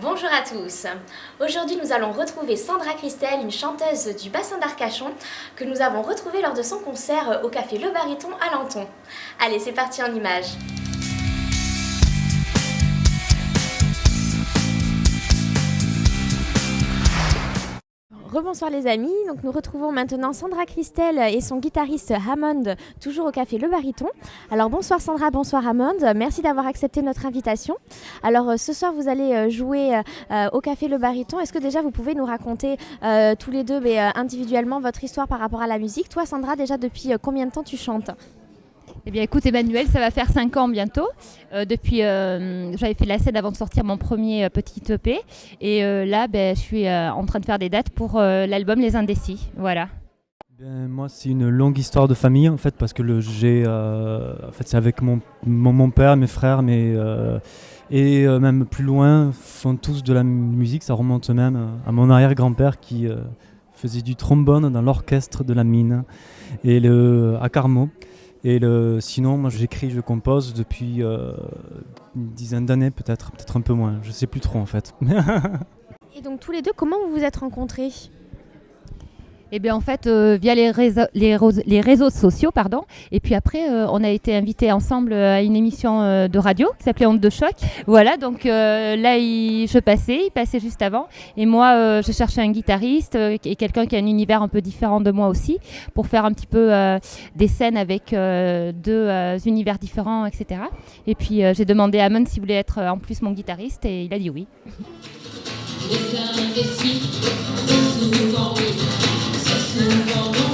Bonjour à tous. Aujourd'hui, nous allons retrouver Sandra Christelle, une chanteuse du bassin d'Arcachon, que nous avons retrouvée lors de son concert au café Le Baryton à Lenton. Allez, c'est parti en images. Rebonsoir les amis, donc nous retrouvons maintenant Sandra Christelle et son guitariste Hammond, toujours au café Le Baryton. Alors bonsoir Sandra, bonsoir Hammond, merci d'avoir accepté notre invitation. Alors ce soir vous allez jouer au café Le Baryton. Est-ce que déjà vous pouvez nous raconter tous les deux individuellement votre histoire par rapport à la musique? Toi Sandra, déjà depuis combien de temps tu chantes? Eh bien écoute Emmanuel, ça va faire 5 ans bientôt. J'avais fait la scène avant de sortir mon premier petit EP. Et là, je suis en train de faire des dates pour l'album Les Indécis. Voilà. Moi, c'est une longue histoire de famille en fait, parce que c'est avec mon père, mes frères, et même plus loin, font tous de la musique. Ça remonte même à mon arrière-grand-père qui faisait du trombone dans l'orchestre de la mine à Carmaux. Sinon, moi j'écris, je compose depuis une dizaine d'années, peut-être un peu moins, je sais plus trop en fait. Et donc tous les deux, comment vous vous êtes rencontrés? Eh bien en fait, via les réseaux sociaux, pardon. Et puis après, on a été invités ensemble à une émission de radio qui s'appelait Onde de choc. Voilà, donc là, il passait juste avant. Et moi, je cherchais un guitariste et quelqu'un qui a un univers un peu différent de moi aussi, pour faire un petit peu des scènes avec deux univers différents, etc. Et puis j'ai demandé à Amon s'il voulait être en plus mon guitariste et il a dit oui. Les indécis, c'est souvent oui, c'est souvent non.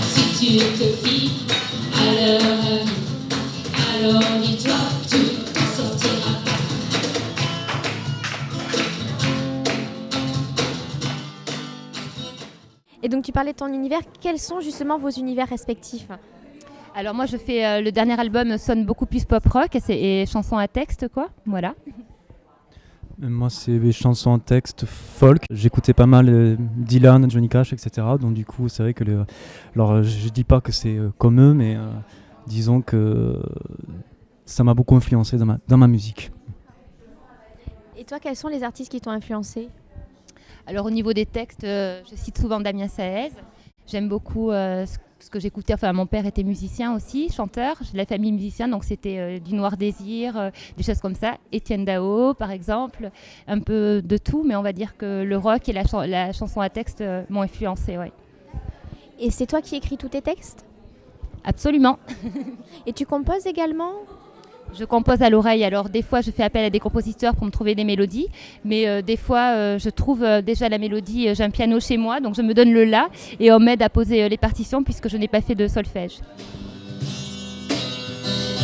Si tu te fies à leur avis, alors dis-toi que tu t'en sortiras pas. Et donc tu parlais de ton univers, quels sont justement vos univers respectifs? Alors moi, je fais le dernier album sonne beaucoup plus pop rock et chansons à texte, quoi. Voilà. Moi, c'est des chansons en texte folk. J'écoutais pas mal Dylan, Johnny Cash, etc. Donc du coup, c'est vrai que alors, je dis pas que c'est comme eux, mais disons que ça m'a beaucoup influencé dans ma musique. Et toi, quels sont les artistes qui t'ont influencé? Alors au niveau des textes, je cite souvent Damien Saez. J'aime beaucoup ce que j'écoutais. Enfin, mon père était musicien aussi, chanteur. J'ai de la famille musicienne, donc c'était du Noir Désir, des choses comme ça. Étienne Dao, par exemple. Un peu de tout, mais on va dire que le rock et la chanson à texte m'ont influencé, ouais. Et c'est toi qui écris tous tes textes? Absolument. Et tu composes également? Je compose à l'oreille, alors des fois je fais appel à des compositeurs pour me trouver des mélodies, mais des fois je trouve déjà la mélodie, j'ai un piano chez moi, donc je me donne le la et on m'aide à poser les partitions puisque je n'ai pas fait de solfège.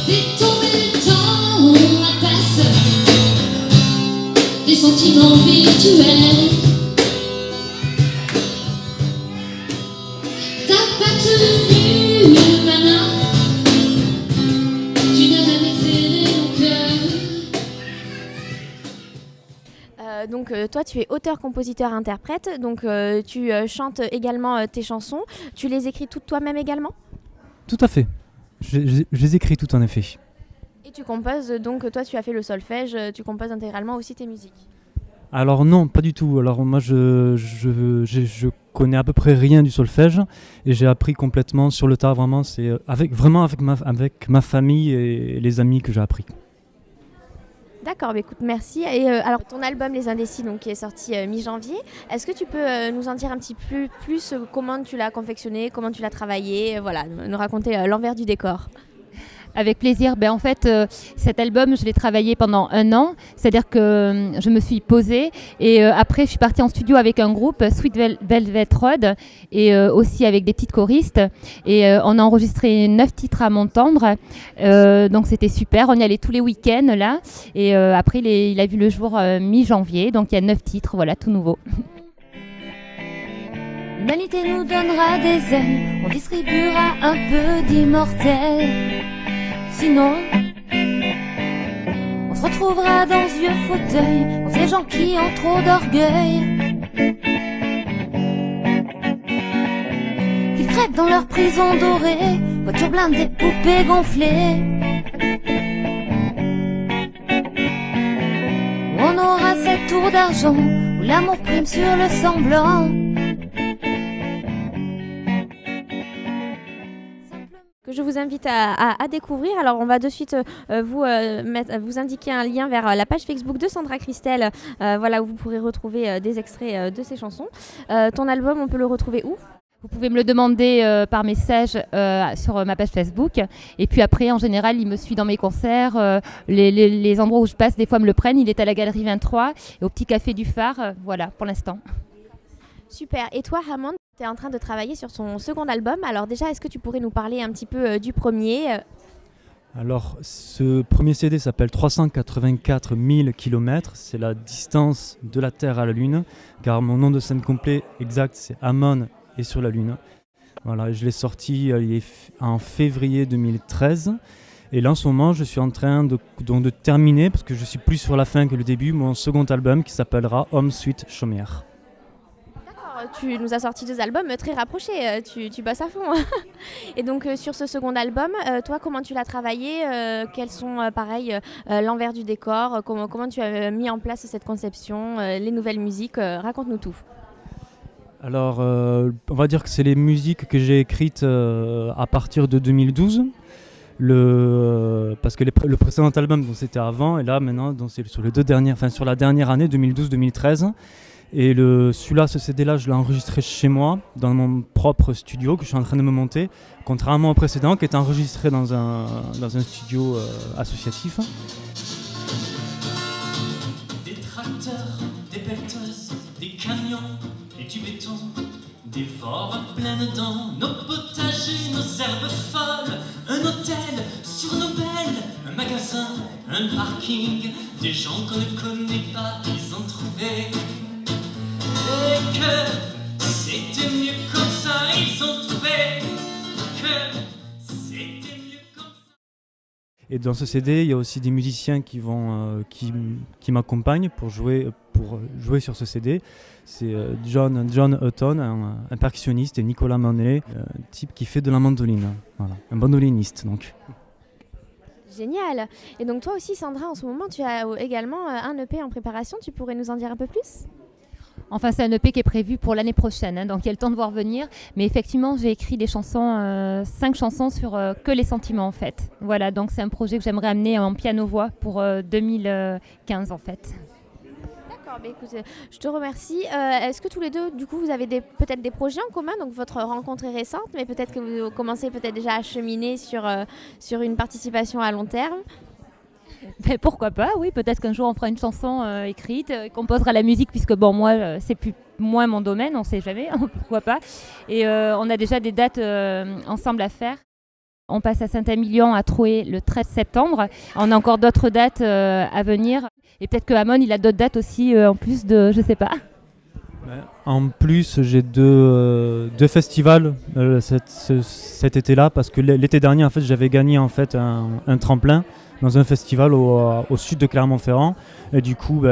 Détourner le temps, on passe des sentiments virtuels. T'as pas tenu ma main. Donc toi tu es auteur, compositeur, interprète, donc tu chantes également tes chansons, tu les écris toutes toi-même également? Tout à fait. Je les écris toutes en effet. Et tu composes, donc toi tu as fait le solfège, tu composes intégralement aussi tes musiques? Alors non, pas du tout. Alors moi je connais à peu près rien du solfège et j'ai appris complètement sur le tas. Vraiment, c'est avec ma famille et les amis que j'ai appris. D'accord, écoute, merci. Et alors ton album Les Indécis, donc, qui est sorti mi-janvier, est-ce que tu peux nous en dire un petit peu plus comment tu l'as confectionné, comment tu l'as travaillé, voilà, nous raconter l'envers du décor? Avec plaisir. En fait, cet album, je l'ai travaillé pendant 1 an. C'est-à-dire que je me suis posée et après, je suis partie en studio avec un groupe, Sweet Velvet Road, et aussi avec des petites choristes. Et on a enregistré 9 titres à m'entendre. Donc, c'était super. On y allait tous les week-ends, là. Et après, il a vu le jour mi-janvier. Donc, il y a 9 titres, voilà, tout nouveau. L'humanité nous donnera des ailes, on distribuera un peu d'immortels. Sinon, on se retrouvera dans ce vieux fauteuil, dans ces gens qui ont trop d'orgueil. Qu'ils crèvent dans leur prison dorée, voitures blindées, poupées gonflées. l'amour d'argent ou l'amour prime sur le semblant. Que je vous invite à découvrir. Alors on va de suite vous indiquer un lien vers la page Facebook de Sandra Christel, voilà, où vous pourrez retrouver des extraits de ses chansons. Ton album, on peut le retrouver où ? Vous pouvez me le demander par message sur ma page Facebook. Et puis après, en général, il me suit dans mes concerts. Les endroits où je passe, des fois, me le prennent. Il est à la Galerie 23 et au Petit Café du Phare. Voilà, pour l'instant. Super. Et toi, Hammond, tu es en train de travailler sur son second album. Alors déjà, est-ce que tu pourrais nous parler un petit peu du premier ? Alors, ce premier CD s'appelle 384 000 km. C'est la distance de la Terre à la Lune, car mon nom de scène complet exact, c'est Hammond et sur la Lune. Voilà, je l'ai sorti en février 2013. Et là, en ce moment, je suis en train de terminer, parce que je suis plus sur la fin que le début, mon second album qui s'appellera Home Sweet Chaumière. Tu nous as sorti 2 albums très rapprochés, tu bosses à fond. Et donc sur ce second album, toi comment tu l'as travaillé, quels sont pareil l'envers du décor, comment tu as mis en place cette conception, les nouvelles musiques, raconte-nous tout. Alors on va dire que c'est les musiques que j'ai écrites à partir de 2012. Parce que le précédent album donc, c'était avant, et là maintenant donc, c'est sur la dernière année 2012-2013. Et celui-là, ce CD-là, je l'ai enregistré chez moi, dans mon propre studio que je suis en train de me monter, contrairement au précédent qui était enregistré dans un studio associatif. Des tracteurs, des pelleteuses, des camions et du béton, des forêts pleines dents, nos potagers, nos herbes folles, un hôtel sur nos belles, un magasin, un parking, des gens qu'on ne connaît pas, ils ont trouvé. Et que c'était mieux comme ça, ils ont trouvé que c'était mieux comme ça. Et dans ce CD, il y a aussi des musiciens qui m'accompagnent pour jouer sur ce CD. C'est John Hutton, un percussionniste, et Nicolas Manley, un type qui fait de la mandoline. Voilà, un bandoliniste donc. Génial. Et donc toi aussi Sandra, en ce moment tu as également un EP en préparation, tu pourrais nous en dire un peu plus ? Enfin, c'est un EP qui est prévu pour l'année prochaine, donc il y a le temps de voir venir. Mais effectivement, j'ai écrit des chansons, 5 chansons sur que les sentiments en fait. Voilà, donc c'est un projet que j'aimerais amener en piano-voix pour 2015 en fait. D'accord, mais écoute, je te remercie. Est-ce que tous les deux, du coup, vous avez peut-être des projets en commun ? Donc votre rencontre est récente, mais peut-être que vous commencez peut-être déjà à cheminer sur une participation à long terme. Mais pourquoi pas, oui, peut-être qu'un jour on fera une chanson écrite, qu'on posera la musique, puisque bon, moi, c'est plus moins mon domaine, on ne sait jamais, pourquoi pas. Et on a déjà des dates ensemble à faire. On passe à Saint-Émilion à Troé le 13 septembre. On a encore d'autres dates à venir. Et peut-être que Hammond, il a d'autres dates aussi, en plus de, je sais pas. En plus, j'ai deux festivals cet été-là, parce que l'été dernier, en fait, j'avais gagné en fait un tremplin dans un festival au sud de Clermont-Ferrand, et du coup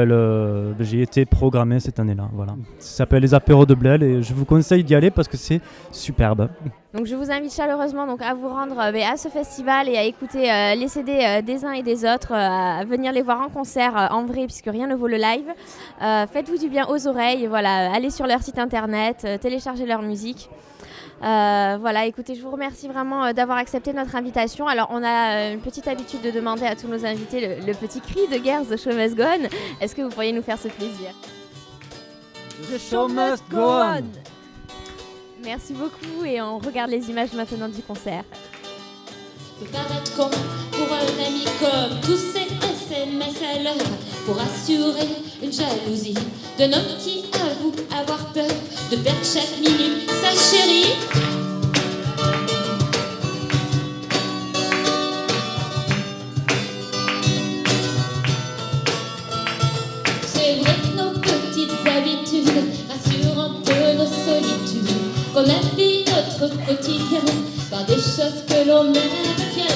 j'ai été programmé cette année-là. Voilà. Ça s'appelle les Apéros de Blel, et je vous conseille d'y aller parce que c'est superbe. Donc je vous invite chaleureusement donc, à vous rendre à ce festival et à écouter les CD des uns et des autres, à venir les voir en concert en vrai, puisque rien ne vaut le live. Faites-vous du bien aux oreilles, voilà, allez sur leur site internet, téléchargez leur musique. Voilà, écoutez, je vous remercie vraiment d'avoir accepté notre invitation. Alors, on a une petite habitude de demander à tous nos invités le petit cri de guerre The Show Must Go On. Est-ce que vous pourriez nous faire ce plaisir ? The show must go on. Merci beaucoup et on regarde les images maintenant du concert. Peut paraître con pour un ami comme tous ces SMS à l'heure, pour assurer une jalousie d'un homme qui avoue avoir peur de perdre chaque minute sa chérie. C'est vrai que nos petites habitudes rassurent un peu nos solitudes, qu'on habille notre quotidien par des choses que l'on aime bien.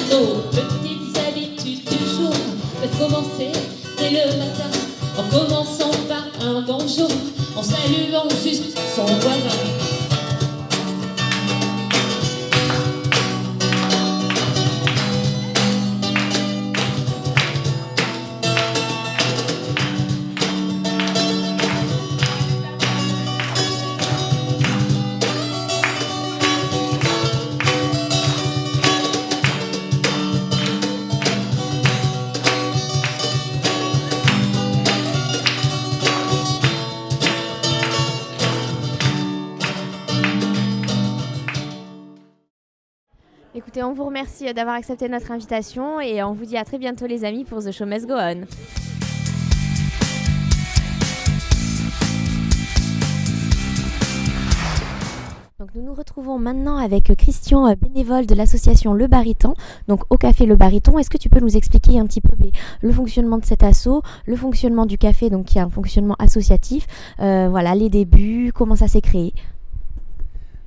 Nos petites habitudes du jour peuvent commencer dès le matin, en commençant par un bonjour, en saluant juste son voisin. Écoutez, on vous remercie d'avoir accepté notre invitation et on vous dit à très bientôt les amis pour The Show Must Go On. Donc nous nous retrouvons maintenant avec Christian, bénévole de l'association Le Baryton, donc au Café Le Baryton. Est-ce que tu peux nous expliquer un petit peu le fonctionnement de cet asso, le fonctionnement du café, donc qui a un fonctionnement associatif, voilà, les débuts, comment ça s'est créé?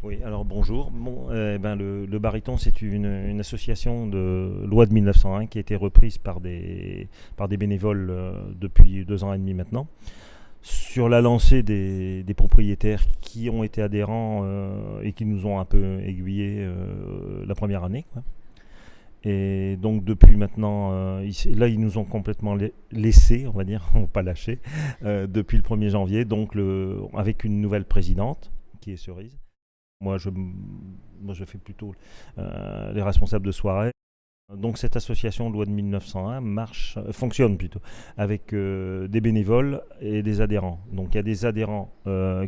Oui, alors bonjour. Le Baryton, c'est une association de loi de 1901 qui a été reprise par des bénévoles depuis 2 ans et demi maintenant, sur la lancée des propriétaires qui ont été adhérents et qui nous ont un peu aiguillés la première année, quoi. Et donc depuis maintenant, ils nous ont complètement laissés, on va dire, on va pas lâcher, depuis le 1er janvier, donc avec une nouvelle présidente qui est Cerise. Moi, je fais plutôt les responsables de soirée. Donc cette association loi de 1901 fonctionne plutôt avec des bénévoles et des adhérents. Donc il y a des adhérents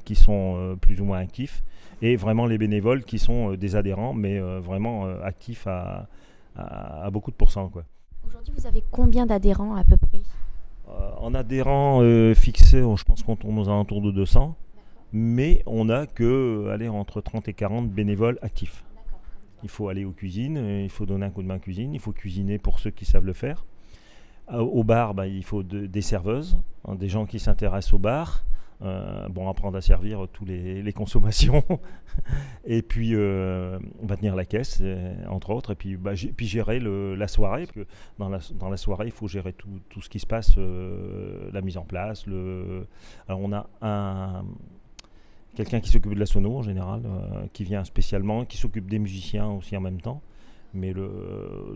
qui sont plus ou moins actifs et vraiment les bénévoles qui sont des adhérents mais vraiment actifs à beaucoup de pourcents, quoi. Aujourd'hui, vous avez combien d'adhérents à peu près? En adhérents fixés, je pense qu'on tourne aux alentours de 200, mais on n'a que entre 30 et 40 bénévoles actifs. Il faut aller aux cuisines, il faut donner un coup de main en cuisine, il faut cuisiner pour ceux qui savent le faire. Au bar, il faut des serveuses, des gens qui s'intéressent au bar, apprendre à servir tous les consommations, et puis tenir la caisse, entre autres, et puis gérer la soirée, parce que dans la soirée, il faut gérer tout ce qui se passe, la mise en place. Alors on a quelqu'un qui s'occupe de la sono en général, qui vient spécialement, qui s'occupe des musiciens aussi en même temps. Mais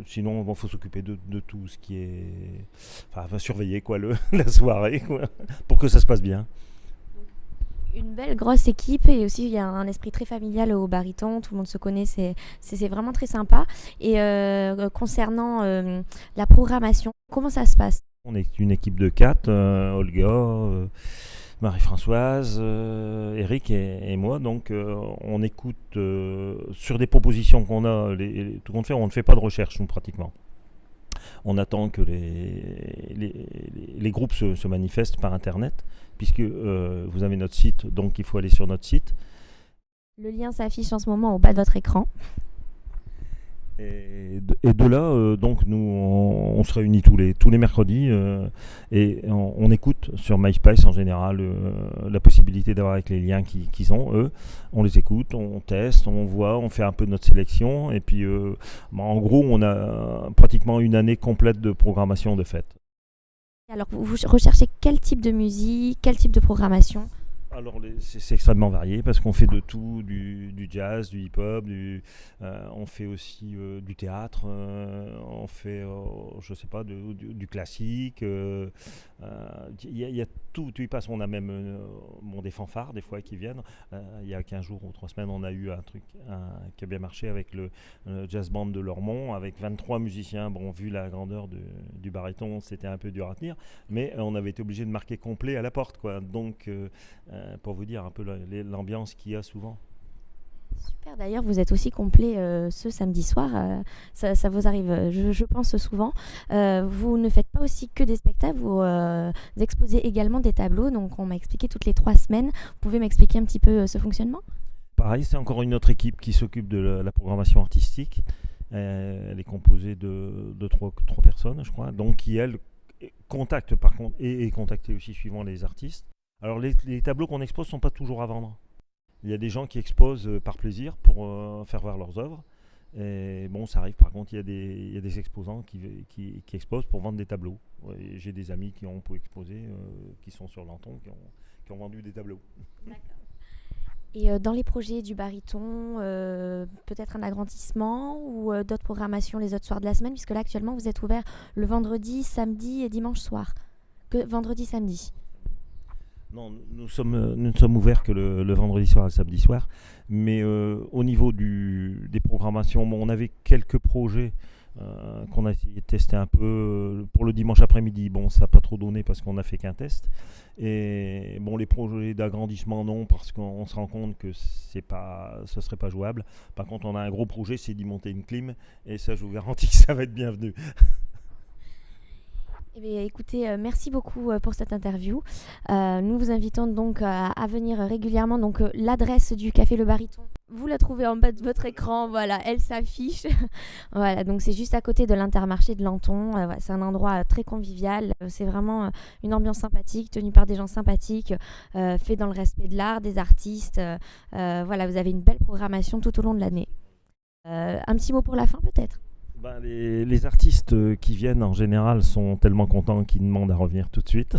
sinon, il faut s'occuper de tout ce qui est... Enfin, surveiller la soirée, quoi, pour que ça se passe bien. Une belle grosse équipe et aussi il y a un esprit très familial au Baryton, tout le monde se connaît, c'est vraiment très sympa. Et concernant la programmation, comment ça se passe? On est une équipe de 4, Olga... Marie-Françoise, Eric et moi, donc on écoute sur des propositions qu'on a, tout compte fait, on ne fait pas de recherche, nous, pratiquement. On attend que les groupes se manifestent par Internet, puisque vous avez notre site, donc il faut aller sur notre site. Le lien s'affiche en ce moment au bas de votre écran. Et de là, donc nous, on se réunit tous les mercredis et on écoute sur MySpace en général la possibilité d'avoir avec les liens qu'ils ont, eux. On les écoute, on teste, on voit, on fait un peu notre sélection. Et puis, en gros, on a pratiquement une année complète de programmation de fête. Alors, vous recherchez quel type de musique, quel type de programmation ? Alors c'est extrêmement varié parce qu'on fait de tout, du jazz, du hip-hop, on fait aussi du théâtre, on fait, je sais pas, du classique. Il y a tout y passe. On a même des fanfares des fois qui viennent. Il y a 15 jours ou 3 semaines, on a eu un truc qui a bien marché avec le jazz band de Lormont avec 23 musiciens. Bon, vu la grandeur du Baryton, c'était un peu dur à tenir, mais on avait été obligé de marquer complet à la porte, quoi. Donc pour vous dire un peu l'ambiance qu'il y a souvent. Super, d'ailleurs vous êtes aussi complet ce samedi soir, ça vous arrive je pense souvent. Vous ne faites pas aussi que des spectacles, vous exposez également des tableaux, donc on m'a expliqué toutes les 3 semaines. Vous pouvez m'expliquer un petit peu ce fonctionnement ? Pareil, c'est encore une autre équipe qui s'occupe de la programmation artistique. Elle est composée de 3 personnes, je crois, donc qui elle contacte par contre, et est contactée aussi suivant les artistes. Alors les tableaux qu'on expose ne sont pas toujours à vendre. Il y a des gens qui exposent par plaisir pour faire voir leurs œuvres. Et bon, ça arrive par contre, il y a des exposants qui exposent pour vendre des tableaux. Et j'ai des amis qui ont pu exposer, qui sont sur Lenton, qui ont vendu des tableaux. D'accord. Et dans les projets du Baryton, peut-être un agrandissement ou d'autres programmations les autres soirs de la semaine, puisque là actuellement vous êtes ouvert le vendredi, samedi et dimanche soir. Que vendredi, samedi. Non, nous ne sommes ouverts que le vendredi soir et le samedi soir. Mais au niveau des programmations, on avait quelques projets qu'on a essayé de tester un peu pour le dimanche après-midi. Bon, ça n'a pas trop donné parce qu'on n'a fait qu'un test. Et bon, les projets d'agrandissement, non, parce qu'on se rend compte que ce ne serait pas jouable. Par contre, on a un gros projet, c'est d'y monter une clim. Et ça, je vous garantis que ça va être bienvenu. Eh bien, écoutez, merci beaucoup pour cette interview. Nous vous invitons donc à venir régulièrement. Donc, l'adresse du Café Le Baryton, vous la trouvez en bas de votre écran. Voilà, elle s'affiche. Voilà, donc c'est juste à côté de l'Intermarché de Lanton. Voilà, c'est un endroit très convivial. C'est vraiment une ambiance sympathique, tenue par des gens sympathiques, fait dans le respect de l'art, des artistes. Voilà, vous avez une belle programmation tout au long de l'année. Un petit mot pour la fin, peut-être? Les artistes qui viennent en général sont tellement contents qu'ils demandent à revenir tout de suite.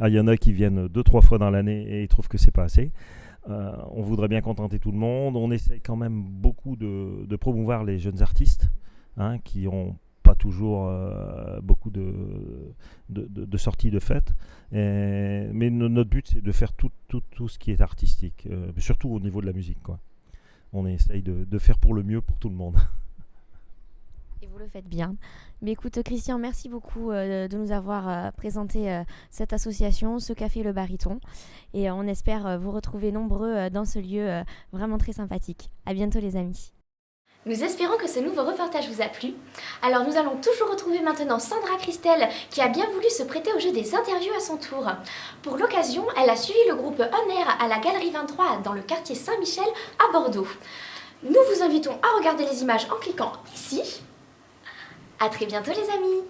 Il y en a qui viennent 2-3 fois dans l'année et ils trouvent que c'est pas assez. On voudrait bien contenter tout le monde. On essaie quand même beaucoup de promouvoir les jeunes artistes, qui n'ont pas toujours beaucoup de sorties de fêtes. Mais notre but, c'est de faire tout ce qui est artistique, surtout au niveau de la musique, quoi. On essaye de faire pour le mieux pour tout le monde. Et vous le faites bien. Mais écoute, Christian, merci beaucoup de nous avoir présenté cette association, ce Café Le Baryton. Et on espère vous retrouver nombreux dans ce lieu vraiment très sympathique. À bientôt les amis. Nous espérons que ce nouveau reportage vous a plu. Alors nous allons toujours retrouver maintenant Sandra Christelle qui a bien voulu se prêter au jeu des interviews à son tour. Pour l'occasion, elle a suivi le groupe On Air à la Galerie 23 dans le quartier Saint-Michel à Bordeaux. Nous vous invitons à regarder les images en cliquant ici. À très bientôt les amis!